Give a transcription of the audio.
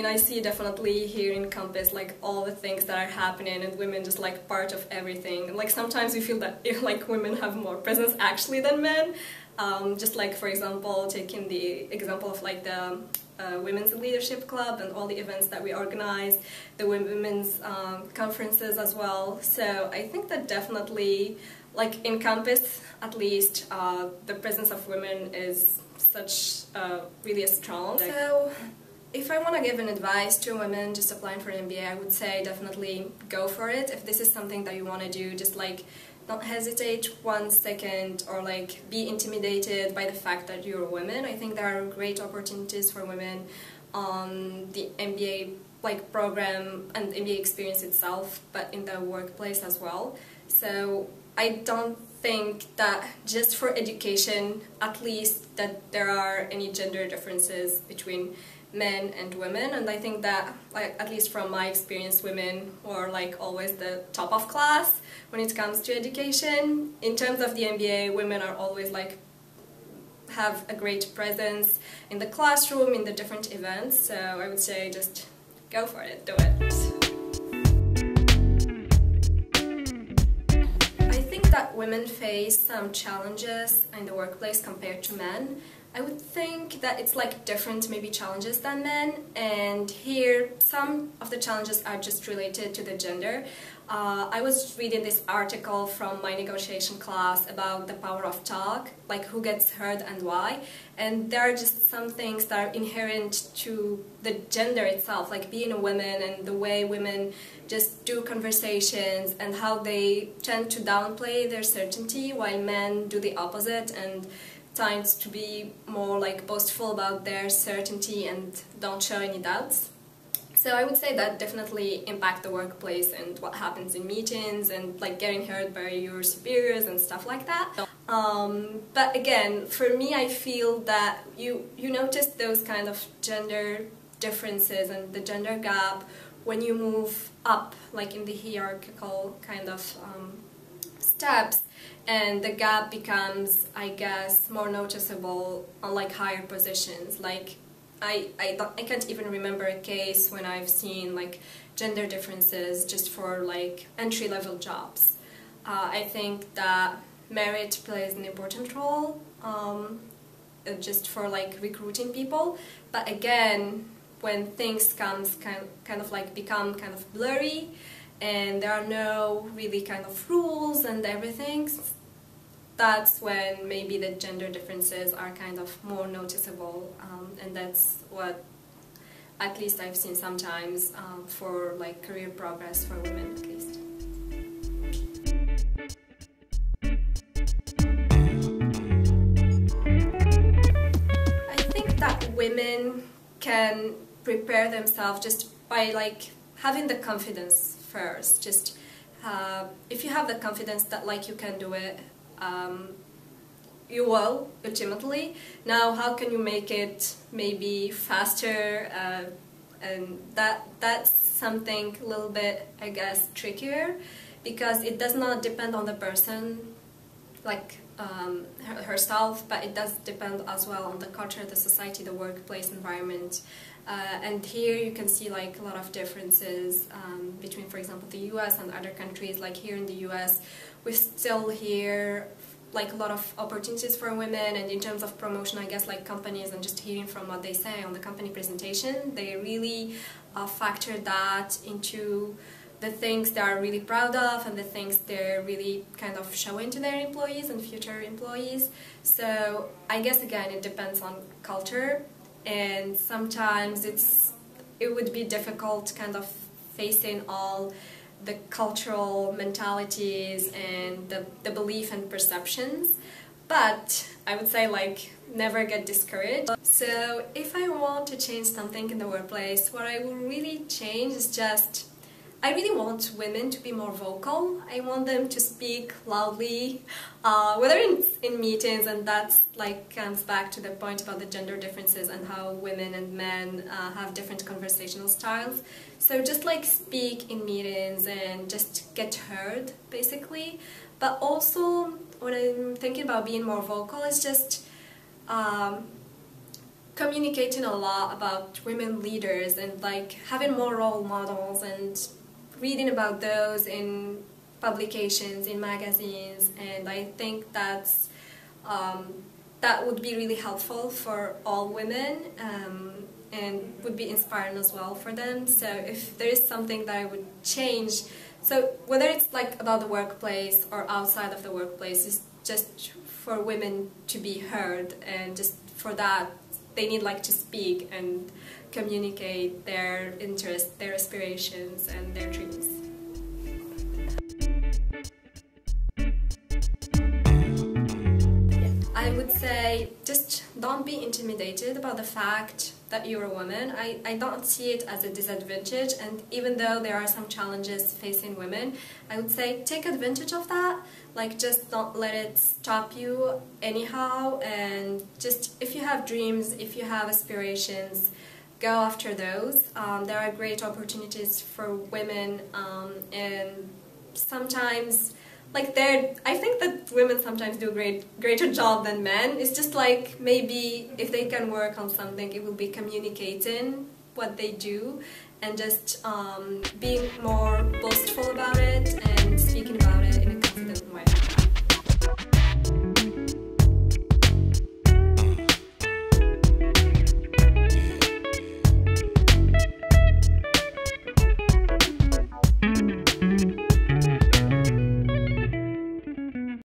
I see definitely here in campus like all the things that are happening and women just like part of everything. Like sometimes we feel that like women have more presence actually than men. Just like for example, taking the example of like the Women's Leadership Club and all the events that we organize, the women's conferences as well. So I think that definitely, like in campus at least, the presence of women is such really strong. So if I want to give an advice to women just applying for an MBA, I would say definitely go for it. If this is something that you want to do, just like don't hesitate 1 second or like be intimidated by the fact that you're a woman. I think there are great opportunities for women on the MBA like program and MBA experience itself, but in the workplace as well. So I don't think that just for education, at least, that there are any gender differences between men and women, and I think that, like, at least from my experience, women were like always the top of class when it comes to education. In terms of the MBA, women are always like have a great presence in the classroom, in the different events, so I would say just go for it, do it. I think that women face some challenges in the workplace compared to men. I would think that it's like different maybe challenges than men, and here some of the challenges are just related to the gender. I was reading this article from my negotiation class about the power of talk, like who gets heard and why, and there are just some things that are inherent to the gender itself, like being a woman and the way women just do conversations and how they tend to downplay their certainty while men do the opposite and tends to be more like boastful about their certainty and don't show any doubts. So I would say that definitely impact the workplace and what happens in meetings and like getting heard by your superiors and stuff like that. But again, for me, I feel that you notice those kind of gender differences and the gender gap when you move up, like in the hierarchical kind of steps, and the gap becomes, I guess, more noticeable on like higher positions. Like I can't even remember a case when I've seen like gender differences just for like entry-level jobs. I think that merit plays an important role just for like recruiting people, but again, when things kind of like become kind of blurry and there are no really kind of rules and everything, that's when maybe the gender differences are kind of more noticeable, and that's what at least I've seen sometimes for like career progress for women at least. I think that women can prepare themselves just by like having the confidence first. Just if you have the confidence that like you can do it, you will ultimately. Now, how can you make it maybe faster? And that's something a little bit, I guess, trickier, because it does not depend on the person, like herself, but it does depend as well on the culture, the society, the workplace environment. And here you can see like a lot of differences between, for example, the US and other countries. Like here in the US, we still hear like a lot of opportunities for women, and in terms of promotion, I guess like companies, and just hearing from what they say on the company presentation, they really factor that into the things they are really proud of and the things they're really kind of showing to their employees and future employees. So I guess again it depends on culture, and sometimes it would be difficult kind of facing all the cultural mentalities and the belief and perceptions, but I would say like never get discouraged. So if I want to change something in the workplace, what I will really change is just I really want women to be more vocal. I want them to speak loudly, whether in meetings, and that's like comes back to the point about the gender differences and how women and men have different conversational styles. So just like speak in meetings and just get heard, basically. But also, when I'm thinking about being more vocal, it's just communicating a lot about women leaders and like having more role models and reading about those in publications, in magazines, and I think that's that would be really helpful for all women, and would be inspiring as well for them. So if there is something that I would change, so whether it's like about the workplace or outside of the workplace, it's just for women to be heard, and just for that they need like to speak and communicate their interests, their aspirations and their dreams. I would say just don't be intimidated about the fact that you're a woman. I don't see it as a disadvantage, and even though there are some challenges facing women, I would say take advantage of that. Like, just don't let it stop you anyhow, and just if you have dreams, if you have aspirations, go after those. There are great opportunities for women, and sometimes I think that women sometimes do a greater job than men. It's just like maybe if they can work on something, it will be communicating what they do and just being more boastful about it and speaking about it in a confident way.